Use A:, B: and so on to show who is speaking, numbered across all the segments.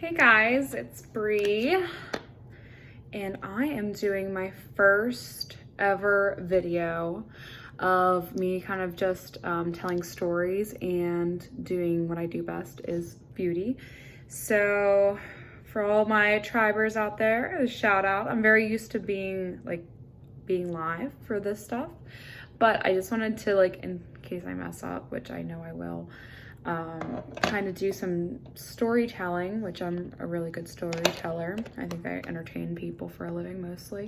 A: Hey guys, it's Bree, and I am doing my first ever video of me kind of just telling stories and doing what I do best is beauty. So for all my tribers out there, a shout out. I'm very used to being live for this stuff, but I just wanted to, in case I mess up, which I know I will, kind of do some storytelling, which I'm a really good storyteller. I think I entertain people for a living mostly.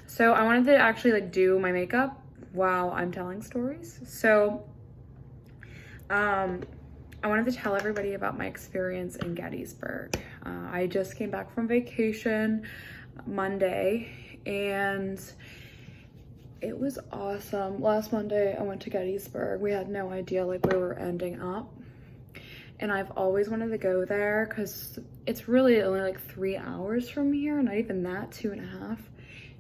A: So I wanted to actually do my makeup while I'm telling stories. So I wanted to tell everybody about my experience in Gettysburg. I just came back from vacation Monday and it was awesome. Last Monday I went to Gettysburg. We had no idea where we were ending up. And I've always wanted to go there because it's really only 3 hours from here, not even that, 2.5.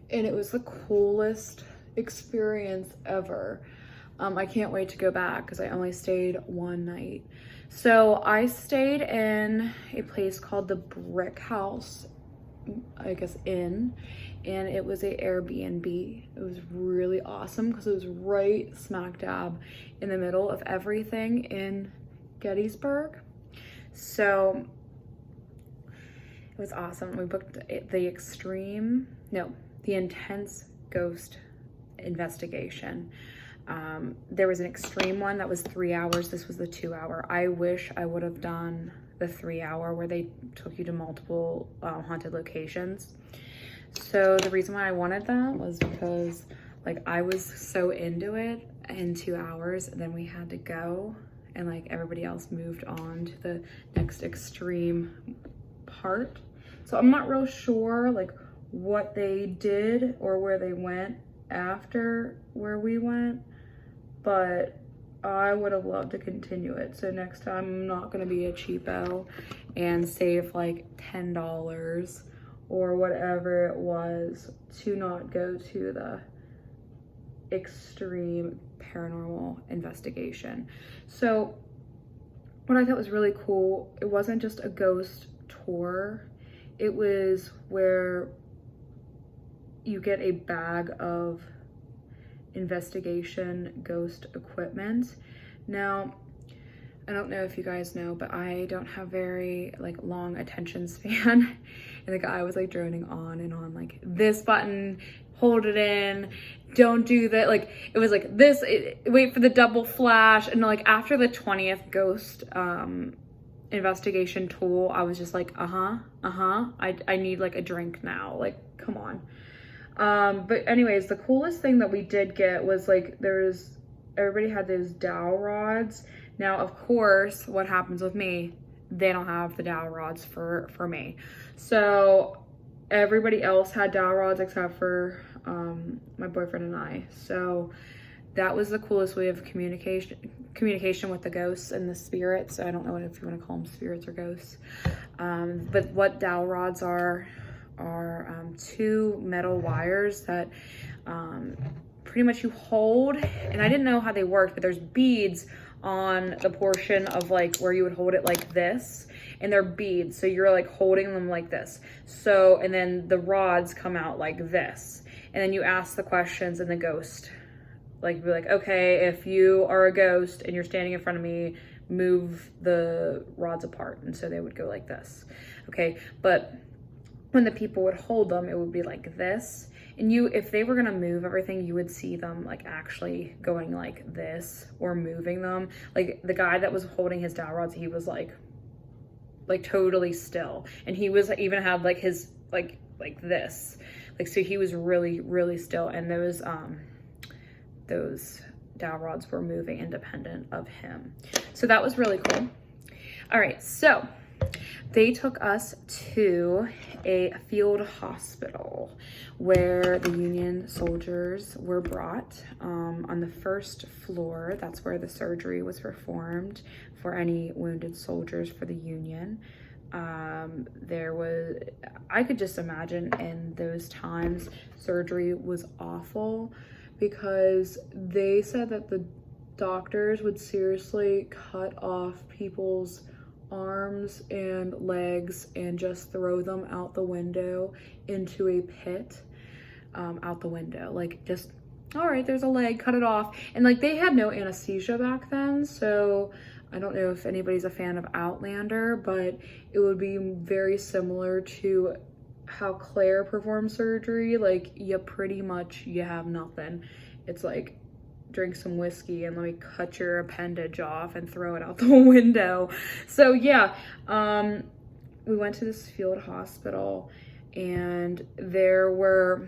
A: And it was the coolest experience ever. I can't wait to go back because I only stayed one night. So I stayed in a place called the Brick House, I guess Inn, and it was a Airbnb. It was really awesome because it was right smack dab in the middle of everything in Gettysburg. So it was awesome. We booked the intense ghost investigation. There was an extreme one that was 3 hours. This was the 2 hour. I wish I would have done the 3 hour where they took you to multiple haunted locations. So the reason why I wanted that was because I was so into it in 2 hours, and then we had to go and everybody else moved on to the next extreme part. So I'm not real sure what they did or where they went after where we went, but I would have loved to continue it. So next time I'm not gonna be a cheapo and save $10 or whatever it was to not go to the extreme paranormal investigation. So what I thought was really cool, it wasn't just a ghost tour, it was where you get a bag of investigation ghost equipment. Now, I don't know if you guys know, but I don't have very long attention span. And the guy was droning on and on, this button, hold it in, don't do that. It was this, wait for the double flash. And after the 20th ghost investigation tool, I was just I need a drink now. Come on. But anyways, the coolest thing that we did get was everybody had those dowel rods. Now, of course, what happens with me, they don't have the dowel rods for me. So everybody else had dowel rods except for my boyfriend and I. So that was the coolest way of communication with the ghosts and the spirits. I don't know if you want to call them spirits or ghosts. But what dowel rods are 2 metal wires that pretty much you hold, and I didn't know how they worked, but there's beads on the portion of where you would hold it this, and they're beads, so you're holding them like this. So, and then the rods come out like this, and then you ask the questions, and the ghost be okay, if you are a ghost and you're standing in front of me, move the rods apart. And so they would go like this. Okay, but when the people would hold them, it would be like this. And if they were gonna move everything, you would see them actually going like this or moving them. The guy that was holding his dowel rods, he was totally still. And he was even had his this. So he was really, really still. And those dowel rods were moving independent of him. So that was really cool. All right, so they took us to a field hospital where the Union soldiers were brought. On the first floor, that's where the surgery was performed for any wounded soldiers for the Union. I could just imagine in those times, surgery was awful because they said that the doctors would seriously cut off people's arms and legs and just throw them out the window into a pit, out the window. Like, just, all right, there's a leg, cut it off. And like, they had no anesthesia back then, so I don't know if anybody's a fan of Outlander, but it would be very similar to how Claire performed surgery. Like, you have nothing. It's like, drink some whiskey and let me cut your appendage off and throw it out the window. So yeah, we went to this field hospital, and there were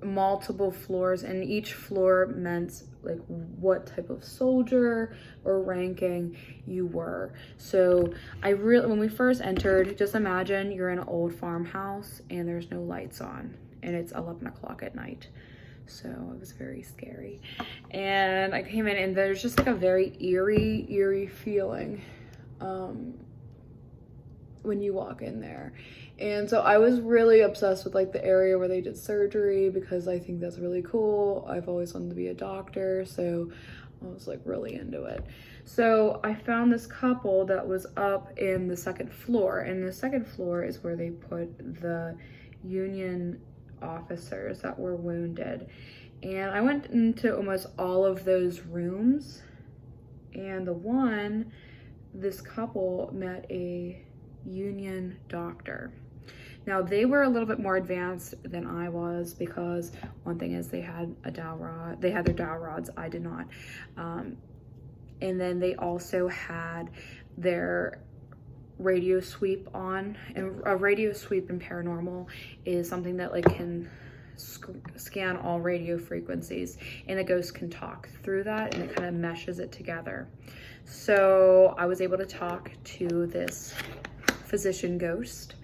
A: multiple floors, and each floor meant like what type of soldier or ranking you were. So when we first entered, just imagine you're in an old farmhouse and there's no lights on and it's 11 o'clock at night. So it was very scary. And I came in and there's just like a very eerie feeling when you walk in there. And so I was really obsessed with like the area where they did surgery, because I think that's really cool. I've always wanted to be a doctor, so I was like really into it. So I found this couple that was up in the second floor, and the second floor is where they put the Union officers that were wounded. And I went into almost all of those rooms, and this couple met a Union doctor. Now, they were a little bit more advanced than I was, because one thing is they had their dowel rods. I did not. And then they also had their radio sweep on, and a radio sweep in paranormal is something that like can scan all radio frequencies, and the ghost can talk through that, and it kind of meshes it together. So I was able to talk to this physician ghost,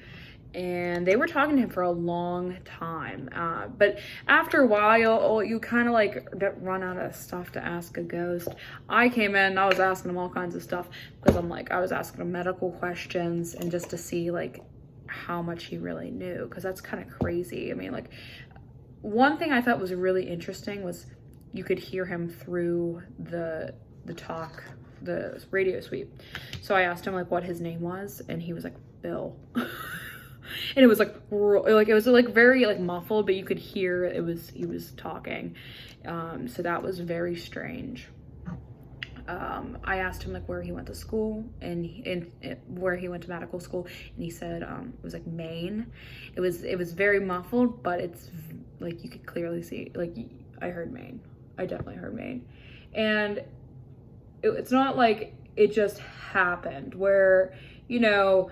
A: and they were talking to him for a long time, but after a while you kind of like run out of stuff to ask a ghost. I came in and I was asking him all kinds of stuff, because I was asking him medical questions, and just to see like how much he really knew, because that's kind of crazy. I mean, like, one thing I thought was really interesting was you could hear him through the radio sweep. So I asked him like what his name was, and he was like, Bill. And it was like it was like very like muffled, but you could hear he was talking. So that was very strange. I asked him like where he went to school, and where he went to medical school, and he said it was like Maine. It was very muffled, but it's like you could clearly see, like, I heard Maine. I definitely heard Maine. And it's not like it just happened where, you know,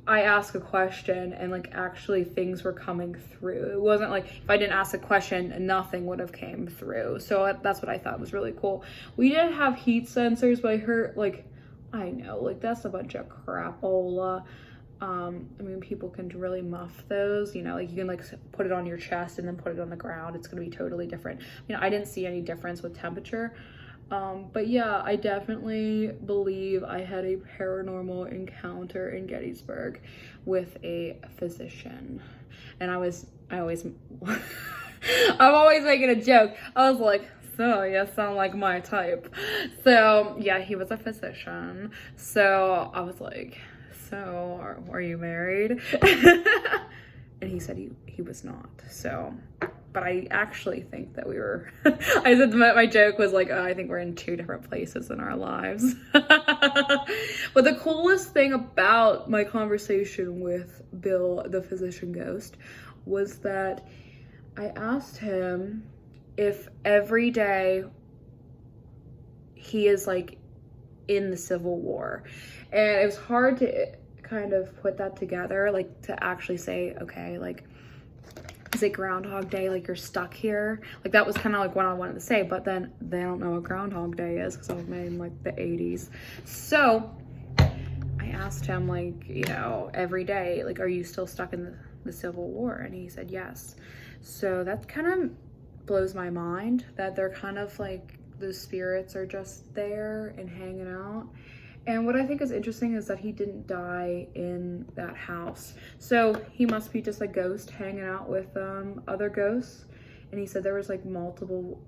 A: I ask a question and like actually things were coming through. It wasn't like if I didn't ask a question, nothing would have came through. So that's what I thought was really cool. We didn't have heat sensors, but I heard like, I know, like that's a bunch of crapola. I mean, people can really muff those, you know, like you can like put it on your chest and then put it on the ground. It's going to be totally different. You know, I didn't see any difference with temperature. But yeah, I definitely believe I had a paranormal encounter in Gettysburg with a physician. And I'm always making a joke. I was like, so you sound like my type. So yeah, he was a physician. So I was like, so are you married? And he said he was not. So, but I actually think that we were, I said my joke was like, oh, I think we're in two different places in our lives. But the coolest thing about my conversation with Bill, the physician ghost, was that I asked him if every day he is like in the Civil War. And it was hard to kind of put that together, like to actually say, okay, like, is it Groundhog Day? Like you're stuck here? Like that was kind of like what I wanted to say, but then they don't know what Groundhog Day is because I was made in like the 80s. So I asked him like, you know, every day, like, are you still stuck in the Civil War? And he said, yes. So that kind of blows my mind that they're kind of like, the spirits are just there and hanging out. And what I think is interesting is that he didn't die in that house. So he must be just a ghost hanging out with other ghosts. and he said there was like multiple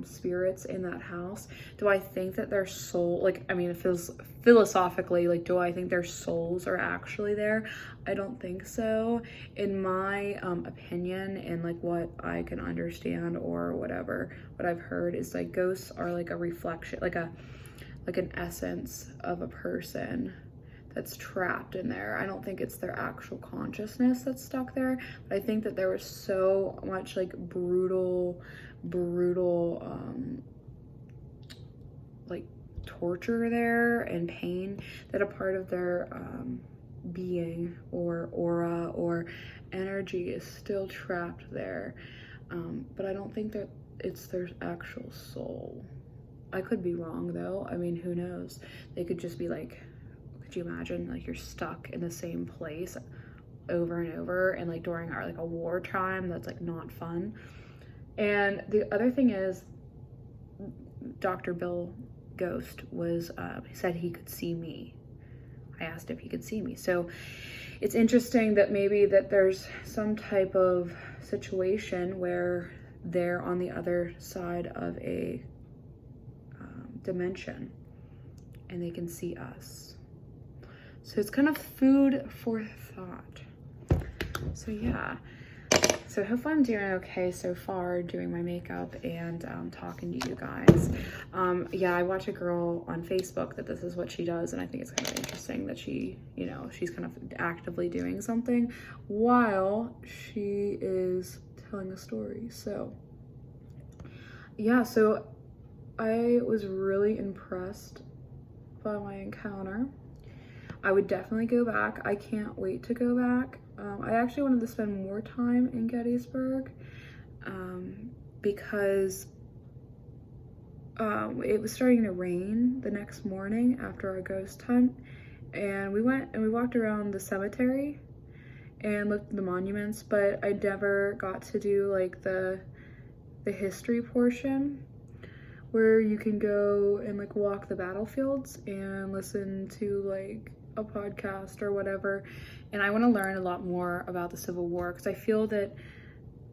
A: spirits in that house. Do I think that their soul, like, I mean, it feels philosophically, like, do I think their souls are actually there? I don't think so. In my opinion, and like what I can understand or whatever, what I've heard is like ghosts are like a reflection, like an essence of a person that's trapped in there. I don't think it's their actual consciousness that's stuck there, but I think that there was so much like brutal like torture there and pain that a part of their being or aura or energy is still trapped there. But I don't think that it's their actual soul. I could be wrong though. I mean, who knows? They could just be like, could you imagine like you're stuck in the same place over and over, and like during our like a wartime? That's like not fun. And the other thing is, Dr. Bill Ghost was he said he could see me. I asked if he could see me. So it's interesting that maybe that there's some type of situation where they're on the other side of a dimension and they can see us. So it's kind of food for thought. So yeah, so hopefully I'm doing okay so far, doing my makeup and talking to you guys. Yeah, I watch a girl on Facebook that this is what she does, and I think it's kind of interesting that she, you know, she's kind of actively doing something while she is telling a story. So yeah, so I was really impressed by my encounter. I would definitely go back. I can't wait to go back. I actually wanted to spend more time in Gettysburg because it was starting to rain the next morning after our ghost hunt, and we went and we walked around the cemetery and looked at the monuments, but I never got to do like the history portion where you can go and like walk the battlefields and listen to like a podcast or whatever. And I want to learn a lot more about the Civil War because I feel that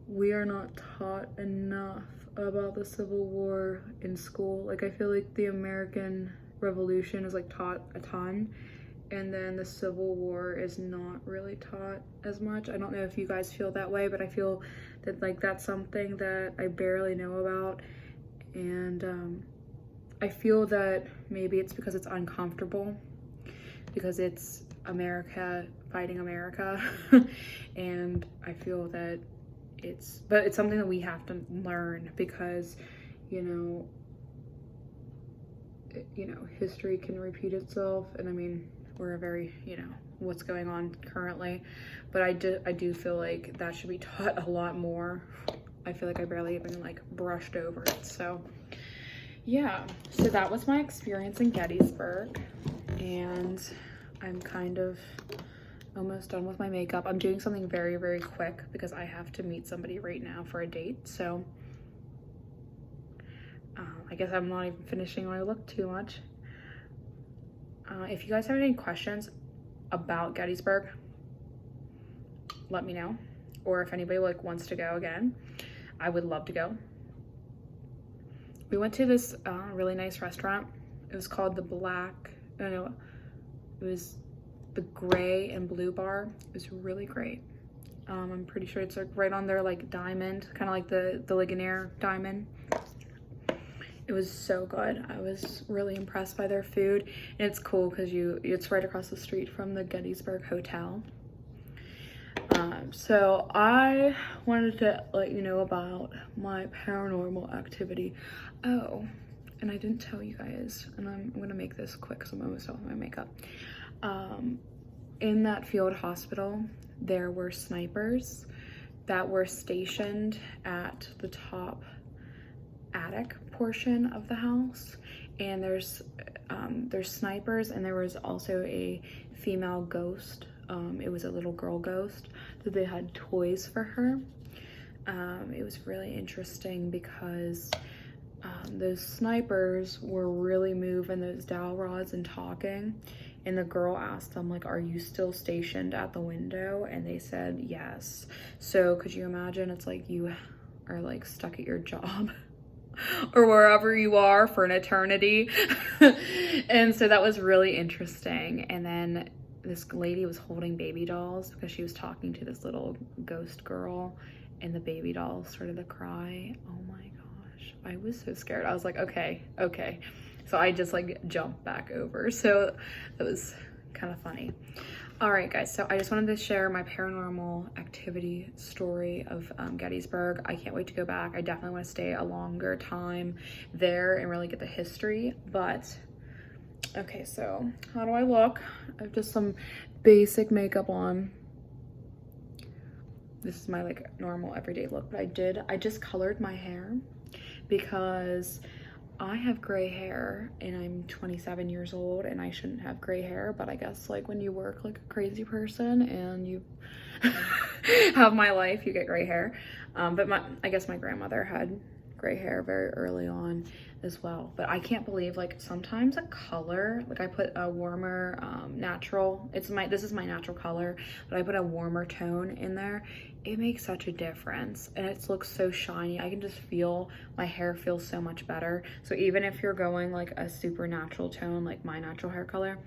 A: we are not taught enough about the Civil War in school. Like I feel like the American Revolution is like taught a ton, and then the Civil War is not really taught as much. I don't know if you guys feel that way, but I feel that like that's something that I barely know about. And I feel that maybe it's because it's uncomfortable, because it's America fighting America. And I feel that it's something that we have to learn because, you know, history can repeat itself. And I mean, we're a very, you know, what's going on currently, but I do feel like that should be taught a lot more. I feel like I barely even like brushed over it. So yeah, so that was my experience in Gettysburg, and I'm kind of almost done with my makeup. I'm doing something very, very quick because I have to meet somebody right now for a date. So I guess I'm not even finishing my look too much. If you guys have any questions about Gettysburg, let me know. Or if anybody like wants to go again, I would love to go. We went to this really nice restaurant. It was called it was the Gray and Blue Bar. It was really great. I'm pretty sure it's like right on their like diamond, kind of like the Ligonier diamond. It was so good. I was really impressed by their food, and it's cool because it's right across the street from the Gettysburg Hotel. So I wanted to let you know about my paranormal activity. Oh, and I didn't tell you guys, and I'm gonna make this quick because I'm almost done with my makeup. In that field hospital, there were snipers that were stationed at the top attic portion of the house, and there's snipers, and there was also a female ghost. It was a little girl ghost that they had toys for her. It was really interesting because those snipers were really moving those dowel rods and talking, and the girl asked them like, are you still stationed at the window? And they said yes. So could you imagine, it's like you are like stuck at your job or wherever you are for an eternity. And so that was really interesting. And then this lady was holding baby dolls because she was talking to this little ghost girl, and the baby doll started to cry. Oh my gosh, I was so scared. I was like, okay. So I just like jumped back over. So that was kind of funny. All right, guys, so I just wanted to share my paranormal activity story of Gettysburg. I can't wait to go back. I definitely want to stay a longer time there and really get the history. But okay, so how do I look? I have just some basic makeup on. This is my like normal everyday look, but I just colored my hair because I have gray hair and I'm 27 years old and I shouldn't have gray hair, but I guess like when you work like a crazy person and you have my life, you get gray hair. But I guess my grandmother had gray hair very early on as well. But I can't believe like sometimes a color, like I put a warmer natural, this is my natural color, but I put a warmer tone in there. It makes such a difference and it looks so shiny. I can just feel my hair feels so much better. So even if you're going like a super natural tone, like my natural hair color,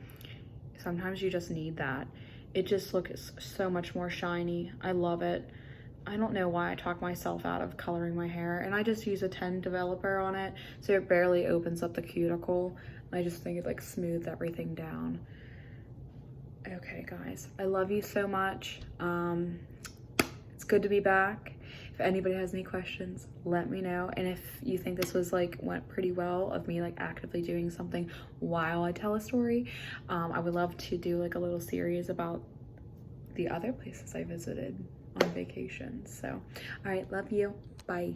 A: sometimes you just need that. It just looks so much more shiny. I love it. I don't know why I talk myself out of coloring my hair, and I just use a 10 developer on it, so it barely opens up the cuticle. I just think it like smooths everything down. Okay, guys, I love you so much. It's good to be back. If anybody has any questions, let me know. And if you think this was like went pretty well of me like actively doing something while I tell a story, I would love to do like a little series about the other places I visited on vacation. So, all right, love you. Bye.